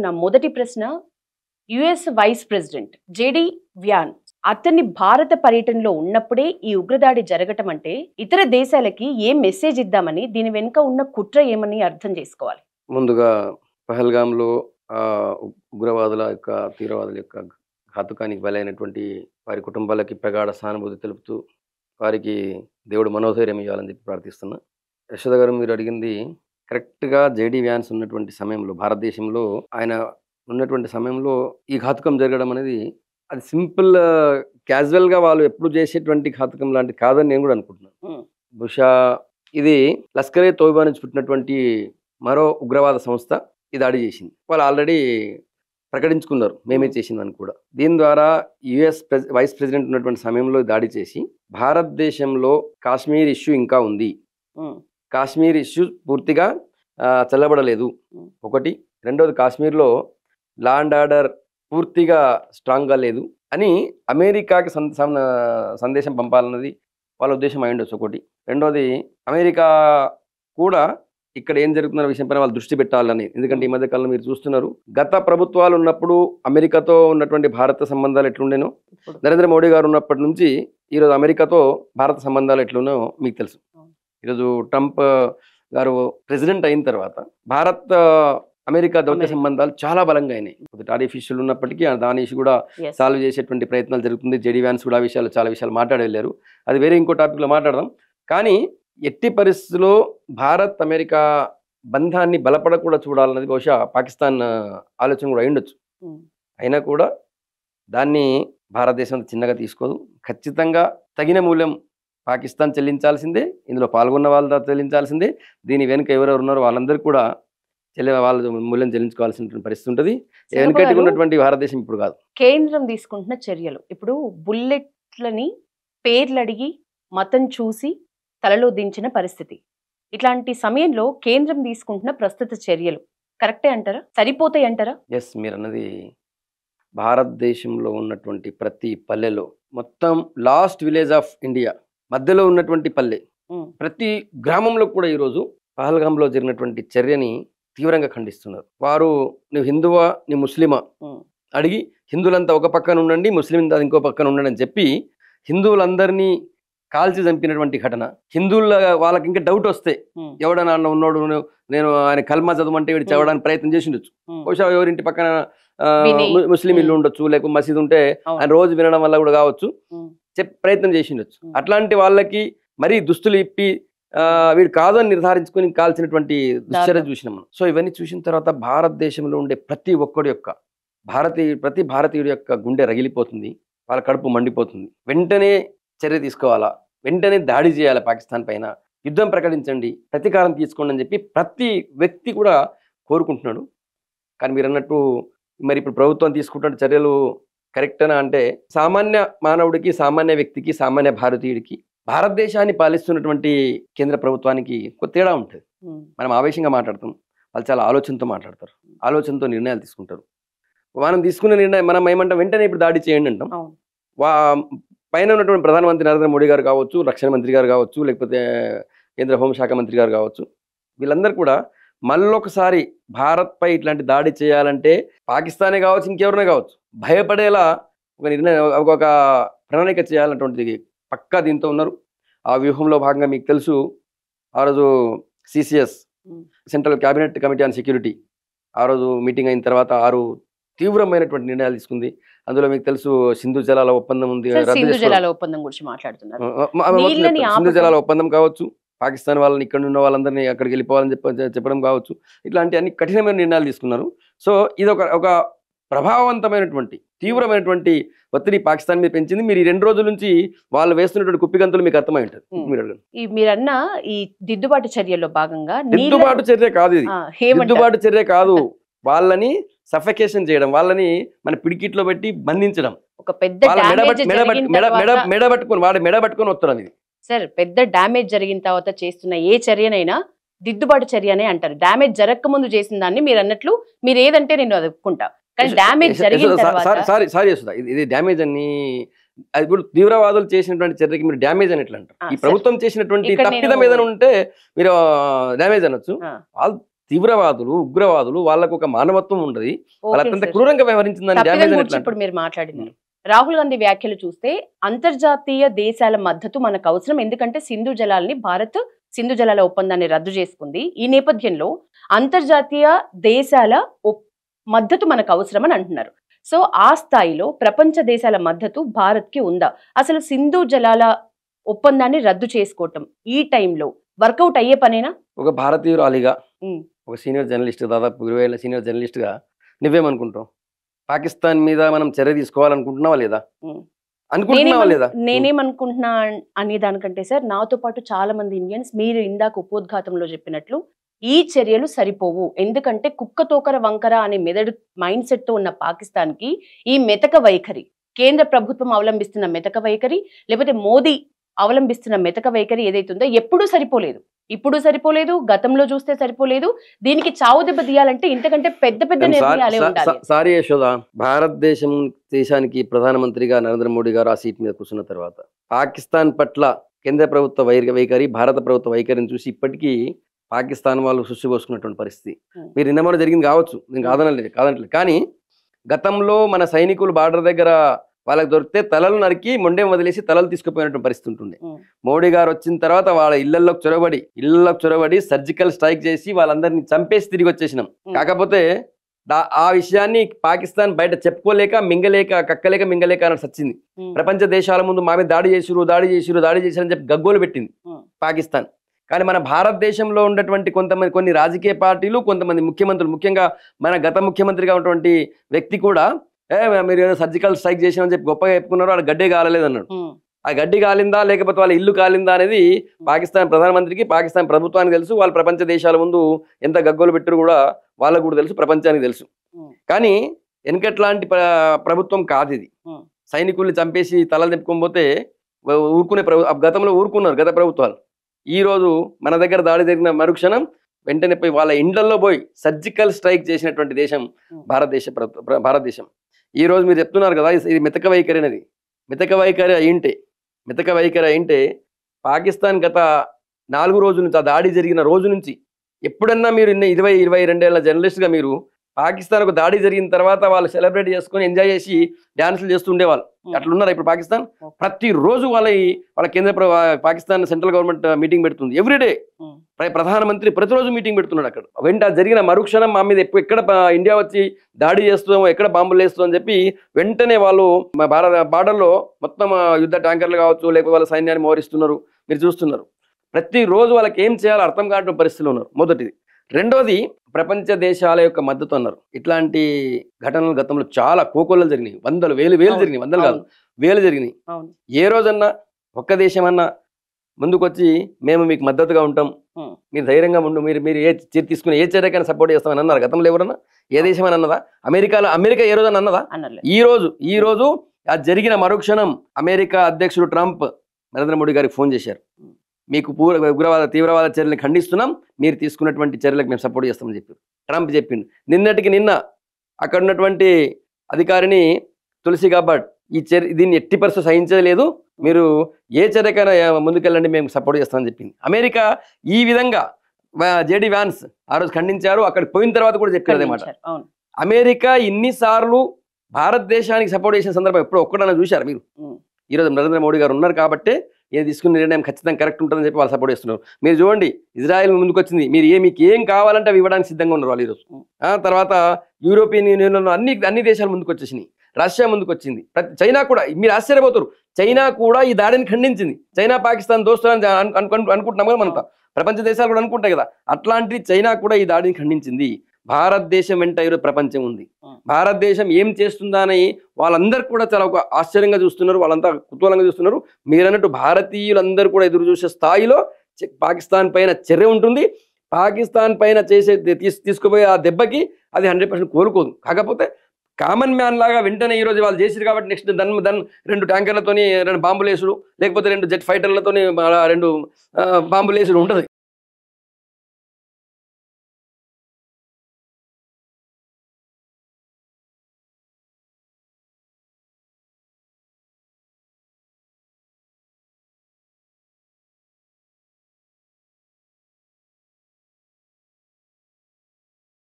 నా మొదటి ప్రశ్న, US vice president JD Vance అతన్ని భారత పర్యటనలో ఉన్నప్పుడే ఈ ఉగ్రదాడి జరగటం అంటే ఇతర దేశాలకి ఏం మెసేజ్ ఇద్దామని, దీని వెనుక ఉన్న కుట్ర ఏమని అర్థం చేసుకోవాలి? ముందుగా పహల్గాంలో ఉగ్రవాదుల యొక్క తీవ్రవాదుల యొక్క ఘాతుకానికి బలైనటువంటి వారి కుటుంబాలకి ప్రగాఢ సానుభూతి తెలుపుతూ వారికి దేవుడు మనోధైర్యం ఇవ్వాలని చెప్పి ప్రార్థిస్తున్నా. యశోద గారు, మీరు అడిగింది కరెక్ట్గా జేడీ వ్యాన్స్ ఉన్నటువంటి సమయంలో, భారతదేశంలో ఆయన ఉన్నటువంటి సమయంలో ఈ ఘాతుకం జరగడం అనేది అది సింపుల్ క్యాజువల్గా వాళ్ళు ఎప్పుడు చేసేటువంటి ఘాతుకం లాంటి కాదని నేను కూడా అనుకుంటున్నాను. బహుశా ఇది లష్కరే తోయిబా నుంచి పుట్టినటువంటి మరో ఉగ్రవాద సంస్థ ఈ దాడి చేసింది. వాళ్ళు ఆల్రెడీ ప్రకటించుకున్నారు మేమే చేసిందని కూడా. దీని ద్వారా యుఎస్ వైస్ ప్రెసిడెంట్ ఉన్నటువంటి సమయంలో దాడి చేసి భారతదేశంలో కాశ్మీర్ ఇష్యూ ఇంకా ఉంది, కాశ్మీర్ ఇష్యూ పూర్తిగా చల్లబడలేదు ఒకటి. రెండోది, కాశ్మీర్లో లా అండ్ ఆర్డర్ పూర్తిగా స్ట్రాంగ్గా లేదు అని అమెరికాకి సందేశం పంపాలన్నది వాళ్ళ ఉద్దేశం అయి ఉండొచ్చు ఒకటి. రెండోది, అమెరికా కూడా ఇక్కడ ఏం జరుగుతున్న విషయంపైన వాళ్ళు దృష్టి పెట్టాలని. ఎందుకంటే ఈ మధ్య కాలంలో మీరు చూస్తున్నారు, గత ప్రభుత్వాలు ఉన్నప్పుడు అమెరికాతో ఉన్నటువంటి భారత సంబంధాలు ఎట్లుండేనో, నరేంద్ర మోడీ గారు ఉన్నప్పటి నుంచి ఈరోజు అమెరికాతో భారత సంబంధాలు ఎట్లున్నో మీకు తెలుసు. ఈరోజు ట్రంప్ గారు ప్రెసిడెంట్ అయిన తర్వాత భారత్ అమెరికా దౌత్య సంబంధాలు చాలా బలంగా అయినాయి. టారిఫ్ ఇష్యూలు ఉన్నప్పటికీ దాని ఇష్యూ కూడా సాల్వ్ చేసేటువంటి ప్రయత్నాలు జరుగుతుంది. జేడీ వ్యాన్స్ కూడా చాలా విషయాలు మాట్లాడి వెళ్ళారు. అది వేరే ఇంకో టాపిక్లో మాట్లాడదాం. కానీ ఎట్టి పరిస్థితుల్లో భారత్ అమెరికా బంధాన్ని బలపడకుండా చూడాలన్నది బహుశా పాకిస్తాన్ ఆలోచన కూడా అయ్యుండొచ్చు. అయినా కూడా దాన్ని భారతదేశం చిన్నగా తీసుకోదు. ఖచ్చితంగా తగిన మూల్యం పాకిస్తాన్ చెల్లించాల్సిందే, ఇందులో పాల్గొన్న వాళ్ళ చెల్లించాల్సిందే. దీని వెనుక ఎవరెవరు ఉన్నారో వాళ్ళందరూ కూడా వాళ్ళ మూల్యం చెల్లించుకోవాల్సిన పరిస్థితి ఉంటుంది. వెనుకటి ఉన్నటువంటి భారతదేశం ఇప్పుడు కాదు. కేంద్రం తీసుకుంటున్న చర్యలు, ఇప్పుడు బుల్లెట్లని పేర్లు అడిగి మతం చూసి తలలో దించిన పరిస్థితి, ఇట్లాంటి సమయంలో కేంద్రం తీసుకుంటున్న ప్రస్తుత చర్యలు కరెక్టే అంటారా? సరిపోతాయి అంటారా? ఎస్, మీరు అన్నది భారతదేశంలో ఉన్నటువంటి ప్రతి పల్లెలో, మొత్తం లాస్ట్ విలేజ్ ఆఫ్ ఇండియా మధ్యలో ఉన్నటువంటి పల్లె, ప్రతి గ్రామంలో కూడా ఈరోజు పహల్గాంలో జరిగినటువంటి చర్యని తీవ్రంగా ఖండిస్తున్నారు. వారు నువ్వు హిందువా నీ ముస్లిమా అడిగి, హిందువులంతా ఒక పక్కన ఉండండి, ముస్లిం ఇంకో పక్కన ఉండండి అని చెప్పి హిందువులందరినీ కాల్చి చంపినటువంటి ఘటన. హిందువుల వాళ్ళకి ఇంకా డౌట్ వస్తే, ఎవడన్నా ఉన్నాడు, నేను ఆయన కల్మా చదవమంటే వీడు చదవడానికి ప్రయత్నం చేసి ఉండొచ్చు. బహుశా ఎవరింటి పక్కన ముస్లిం ఇల్లు ఉండొచ్చు, లేకపోతే మసీదు ఉంటే ఆయన రోజు వినడం వల్ల కూడా కావచ్చు, ప్రయత్నం చేసి ఉండొచ్చు. అట్లాంటి వాళ్ళకి మరీ దుస్తులు ఇప్పి వీడు కాదని నిర్ధారించుకొని కాల్చినటువంటి దుశ్చర్య చూసినాం మనం. సో ఇవన్నీ చూసిన తర్వాత భారతదేశంలో ఉండే ప్రతి ఒక్కడి యొక్క ప్రతి భారతీయుడి యొక్క గుండె రగిలిపోతుంది, వాళ్ళ కడుపు మండిపోతుంది. వెంటనే చర్య తీసుకోవాలా, వెంటనే దాడి చేయాలి పాకిస్తాన్ పైన, యుద్ధం ప్రకటించండి, ప్రతీకారం తీసుకోండి అని చెప్పి ప్రతి వ్యక్తి కూడా కోరుకుంటున్నాడు. కానీ మీరు అన్నట్టు మరి ఇప్పుడు ప్రభుత్వం తీసుకుంటున్న చర్యలు కరెక్టేనా అంటే, సామాన్య మానవుడికి, సామాన్య వ్యక్తికి, సామాన్య భారతీయుడికి, భారతదేశాన్ని పాలిస్తున్నటువంటి కేంద్ర ప్రభుత్వానికి కొత్త తేడా ఉంటుంది. మనం ఆవేశంగా మాట్లాడతాం, వాళ్ళు చాలా ఆలోచనతో మాట్లాడతారు, ఆలోచనతో నిర్ణయాలు తీసుకుంటారు. మనం తీసుకున్న నిర్ణయం మనం ఏమంటాం, వెంటనే ఇప్పుడు దాడి చేయండి అంటాం. పైన ఉన్నటువంటి ప్రధానమంత్రి నరేంద్ర మోడీ గారు కావచ్చు, రక్షణ మంత్రి గారు కావచ్చు, లేకపోతే కేంద్ర హోంశాఖ మంత్రి గారు కావచ్చు, వీళ్ళందరూ కూడా మళ్ళొకసారి భారత్పై ఇట్లాంటి దాడి చేయాలంటే పాకిస్తానే కావచ్చు, ఇంకెవరినే కావచ్చు, భయపడేలా ఒక నిర్ణయం, ఒక ప్రణాళిక చేయాలన్నటువంటిది పక్కా దీంతో ఉన్నారు. ఆ వ్యూహంలో భాగంగా మీకు తెలుసు, ఆ రోజు CCS, central cabinet committee on security, ఆ రోజు మీటింగ్ అయిన తర్వాత 6 తీవ్రమైనటువంటి నిర్ణయాలు తీసుకుంది. అందులో మీకు తెలుసు, సింధు జలాల ఒప్పందం ఉంది, సింధు జలాల ఒప్పందం గురించి మాట్లాడుతున్నారు. సింధు జలాల ఒప్పందం కావచ్చు, పాకిస్తాన్ వాళ్ళని ఇక్కడ ఉన్న వాళ్ళందరినీ అక్కడికి వెళ్ళిపోవాలని చెప్పడం కావచ్చు, ఇట్లాంటి అన్ని కఠినమైన నిర్ణయాలు తీసుకున్నారు. సో ఇది ఒక ప్రభావవంతమైనటువంటి తీవ్రమైనటువంటి ఒత్తిడి పాకిస్తాన్ మీద పెంచింది. మీరు ఈ 2 రోజుల నుంచి వాళ్ళు వేస్తున్నటువంటి కుప్పిగంతులు మీకు అర్థమై ఉంటుంది. మీరన్న ఈ దిద్దుబాటు చర్యల్లో భాగంగా, దిద్దుబాటు చర్య కాదు ఇది, దిద్దుబాటు చర్య కాదు, వాళ్ళని సఫకేషన్ చేయడం, వాళ్ళని మన పిడికిట్లో పెట్టి బంధించడం, ఒక పెద్ద మెడబట్టుకొని వస్తున్నాం. ఇది సార్, పెద్ద డ్యామేజ్ జరిగిన తర్వాత చేస్తున్న ఏ చర్యనైనా దిద్దుబాటు చర్య అనే అంటారు. డ్యామేజ్ జరగక ముందు చేసిన దాన్ని మీరు అన్నట్లు మీరు ఏదంటే నేను అది ఒప్పుకుంటా, కానీ డ్యామేజ్ జరిగిన తర్వాత ఇది డ్యామేజ్ అని, అది ఇప్పుడు తీవ్రవాదులు చేసినటువంటి చర్యకి మీరు డ్యామేజ్ అని ఎట్లా అంటారు? ఈ ప్రభుత్వం చేసినటువంటి తప్పిదం ఏదైనా ఉంటే మీరు డ్యామేజ్ అనొచ్చు. వాళ్ళు తీవ్రవాదులు, ఉగ్రవాదులు, వాళ్ళకు ఒక మానవత్వం ఉండదు. వాళ్ళ ఓకే అత్యంత సార్. క్రూరంగా వ్యవహరించిందని తప్పిదం డ్యామేజ్ గురించి అయినట్లు. ఇప్పుడు మీరు మాట్లాడినారు. రాహుల్ గాంధీ వ్యాఖ్యలు చూస్తే అంతర్జాతీయ దేశాల మద్దతు మనకు అవసరం, ఎందుకంటే సింధు జలాల్ని భారత్ సింధు జలాల ఒప్పందాన్ని రద్దు చేసుకుంది. ఈ నేపథ్యంలో అంతర్జాతీయ దేశాల మద్దతు మనకు అవసరం అని అంటున్నారు. సో ఆ స్థాయిలో ప్రపంచ దేశాల మద్దతు భారత్కి ఉందా? అసలు సింధు జలాల ఒప్పందాన్ని రద్దు చేసుకోవటం ఈ టైంలో వర్కౌట్ అయ్యే పనేనా? ఒక భారతీయురాలిగా, ఉమ్, ఒక సీనియర్ జర్నలిస్ట్, దాదాపు 20 ఏళ్ల సీనియర్ జర్నలిస్ట్గా నువ్వేమనుకుంటావు? పాకిస్తాన్ మీద మనం చర్య తీసుకోవాలనుకుంటున్నావా లేదా? ఉమ్. అనుకుంటున్నావా లేదా? నేనేమనుకుంటున్నా అనే దానికంటే సార్, నాతో పాటు చాలా మంది ఇండియన్స్ మీరు ఇందాక ఉపోద్ఘాతంలో చెప్పినట్లు ఈ చర్యలు సరిపోవు. ఎందుకంటే కుక్క తోకర వంకర అనే మెదడు మైండ్ సెట్ తో ఉన్న పాకిస్తాన్ కి ఈ మెతక వైఖరి, కేంద్ర ప్రభుత్వం అవలంబిస్తున్న మెతక వైఖరి, లేకపోతే మోదీ అవలంబిస్తున్న మెతక వైఖరి ఏదైతుందో ఎప్పుడూ సరిపోలేదు. ఇప్పుడు సరిపోలేదు, గతంలో చూస్తే సరిపోలేదు. దీనికి చావు దెబ్బ తీయాలంటే ఇంతకంటే పెద్ద పెద్ద నిర్ణయాలే ఉండాలి. సారీ యశోద, దేశానికి ప్రధానమంత్రిగా నరేంద్ర మోడీ గారు ఆ సీట్ మీద కూర్చున్న తర్వాత పాకిస్తాన్ పట్ల కేంద్ర ప్రభుత్వ వైఖరి, భారత ప్రభుత్వ వైఖరిని చూసి ఇప్పటికీ పాకిస్తాన్ వాళ్ళు సుసిపోసుకున్నటువంటి పరిస్థితి. మీరు నిన్న జరిగింది కావచ్చు, నేను కాదనలేదు. కానీ గతంలో మన సైనికులు బార్డర్ దగ్గర వాళ్ళకి దొరికితే తలలు నరికి మొండెం వదిలేసి తలలు తీసుకుపోయినటువంటి పరిస్థితి ఉంటుండే. మోడీ గారు వచ్చిన తర్వాత వాళ్ళ ఇళ్లలోకి చొరబడి సర్జికల్ స్ట్రైక్ చేసి వాళ్ళందరినీ చంపేసి తిరిగి వచ్చేసినాం. కాకపోతే ఆ విషయాన్ని పాకిస్తాన్ బయట చెప్పుకోలేక, కక్కలేక మింగలేక అని సచ్చింది. ప్రపంచ దేశాల ముందు మామే దాడి చేసిరని చెప్పి గగ్గోలు పెట్టింది పాకిస్తాన్. కానీ మన భారతదేశంలో ఉన్నటువంటి కొన్ని రాజకీయ పార్టీలు, కొంతమంది ముఖ్యమంత్రులు, ముఖ్యంగా మన గత ముఖ్యమంత్రిగా ఉన్నటువంటి వ్యక్తి కూడా మీరు ఏదో సర్జికల్ స్ట్రైక్ చేసినామని చెప్పి గొప్పగా చెప్పుకున్నారు, వాళ్ళ గడ్డే కాలలేదు అన్నాడు. ఆ గడ్డి కాలిందా లేకపోతే వాళ్ళ ఇల్లు కాలిందా అనేది పాకిస్తాన్ ప్రధానమంత్రికి, పాకిస్తాన్ ప్రభుత్వానికి తెలుసు. వాళ్ళు ప్రపంచ దేశాల ముందు ఎంత గగ్గోలు పెట్టారు కూడా వాళ్ళకు కూడా తెలుసు, ప్రపంచానికి తెలుసు. కానీ వెనకట్లాంటి ప్రభుత్వం కాదు ఇది. సైనికుల్ని చంపేసి తలలు తిప్పుకోకపోతే ఊరుకునే గతంలో ఊరుకున్నారు గత ప్రభుత్వాలు. ఈ రోజు మన దగ్గర దాడి జరిగిన మరుక్షణం వెంటనే పోయి వాళ్ళ ఇండ్లలో పోయి సర్జికల్ స్ట్రైక్ చేసినటువంటి దేశం భారతదేశం. ఈ రోజు మీరు చెప్తున్నారు కదా ఇది మెతక వైఖరి అనేది. మెతక వైఖరి అయింటే పాకిస్తాన్ గత 4 రోజుల నుంచి, ఆ దాడి జరిగిన రోజు నుంచి ఎప్పుడన్నా మీరు 22 ఏళ్ల జర్నలిస్ట్గా మీరు పాకిస్తాన్ ఒక దాడి జరిగిన తర్వాత వాళ్ళు సెలబ్రేట్ చేసుకొని ఎంజాయ్ చేసి డ్యాన్సులు చేస్తూ ఉండేవాళ్ళు. అట్లున్నారా ఇప్పుడు పాకిస్తాన్? ప్రతిరోజు వాళ్ళ పాకిస్తాన్ సెంట్రల్ గవర్నమెంట్ మీటింగ్ పెడుతుంది. ఎవ్రీడే ప్రధానమంత్రి ప్రతిరోజు మీటింగ్ పెడుతున్నాడు అక్కడ. వెంట జరిగిన మరుక్షణం మా మీద ఎక్కడ ఇండియా వచ్చి దాడి చేస్తుందో, ఎక్కడ బాంబులు వేస్తుందో అని చెప్పి వెంటనే వాళ్ళు బార్డర్లో మొత్తం యుద్ధ ట్యాంకర్లు కావచ్చు, లేకపోతే వాళ్ళ సైన్యాన్ని మోహరిస్తున్నారు. మీరు చూస్తున్నారు. ప్రతిరోజు వాళ్ళకి ఏం చేయాలో అర్థం కాని పరిస్థితులు ఉన్నారు. మొదటిది. రెండోది, ప్రపంచ దేశాల యొక్క మద్దతు అన్నారు. ఇట్లాంటి ఘటనలు గతంలో చాలా కోకొల్లలు జరిగినాయి. వేలు జరిగినాయి. వందలు కాదు, వేలు జరిగినాయి. ఏ రోజన్నా ఒక్క దేశమన్నా ముందుకొచ్చి మేము మీకు మద్దతుగా ఉంటాం, మీరు ధైర్యంగా ఉండు, మీరు తీసుకుని ఏ చర్యకైనా సపోర్ట్ చేస్తామని అన్నారు గతంలో ఎవరన్నా? ఏ దేశం అని అన్నదా? అమెరికా ఏ రోజన్నా అన్నదా? ఈ రోజు ఆ జరిగిన మరుక్షణం అమెరికా అధ్యక్షుడు ట్రంప్ నరేంద్ర మోడీ గారికి ఫోన్ చేశారు. మీకు తీవ్రవాద చర్యలను ఖండిస్తున్నాం, మీరు తీసుకున్నటువంటి చర్యలకు మేము సపోర్ట్ చేస్తామని చెప్పారు. ట్రంప్ చెప్పిండు. నిన్న అక్కడ ఉన్నటువంటి అధికారిని తులసి గాబర్ట్ దీన్ని ఎట్టి పరిస్థితి సహించలేదు, మీరు ఏ చర్యకైనా ముందుకెళ్ళండి, మేము సపోర్ట్ చేస్తామని చెప్పింది. అమెరికా ఈ విధంగా జేడీ వ్యాన్స్ ఆ రోజు ఖండించారు. అక్కడికి పోయిన తర్వాత కూడా చెప్పారు అదేమాట. అమెరికా ఇన్నిసార్లు భారతదేశానికి సపోర్ట్ చేసిన సందర్భం ఎప్పుడు ఒక్కడన్నా చూశారు మీరు? ఈరోజు నరేంద్ర మోడీ గారు ఉన్నారు కాబట్టి ఏది తీసుకున్న నిర్ణయం ఖచ్చితంగా కరెక్ట్ ఉంటుందని చెప్పి వాళ్ళు సపోర్ట్ చేస్తున్నారు. మీరు చూడండి, ఇజ్రాయెల్ ముందుకు వచ్చింది. మీకు ఏం కావాలంటే అవి ఇవ్వడానికి సిద్ధంగా ఉన్నారు వాళ్ళు ఈరోజు. తర్వాత యూరోపియన్ యూనియన్లో అన్ని దేశాలు ముందుకు వచ్చేసినాయి. రష్యా ముందుకు వచ్చింది. చైనా కూడా, మీరు ఆశ్చర్యపోతారు, చైనా కూడా ఈ దాడిని ఖండించింది. చైనా పాకిస్తాన్ దోస్తులని అనుకుంటున్నాం కదా మనంతా, ప్రపంచ దేశాలు కూడా అనుకుంటాయి కదా. అట్లాంటి చైనా కూడా ఈ దాడిని ఖండించింది. భారతదేశం వెంట ఈరోజు ప్రపంచం ఉంది. భారతదేశం ఏం చేస్తుందా అని వాళ్ళందరూ కూడా చాలా ఒక ఆశ్చర్యంగా చూస్తున్నారు, వాళ్ళంతా కుతూహలంగా చూస్తున్నారు. మీరన్నట్టు భారతీయులందరూ కూడా ఎదురు చూసే స్థాయిలో పాకిస్తాన్ పైన చర్య ఉంటుంది. పాకిస్తాన్ పైన తీసుకుపోయే ఆ దెబ్బకి అది 100% కోలుకోదు. కాకపోతే కామన్ మ్యాన్ లాగా వెంటనే ఈరోజు వాళ్ళు చేసిరు కాబట్టి నెక్స్ట్ 2 ట్యాంకర్లతోని 2 బాంబులు వేసుడు, లేకపోతే 2 జెట్ ఫైటర్లతోని 2 బాంబులు వేసుడు ఉంటుంది.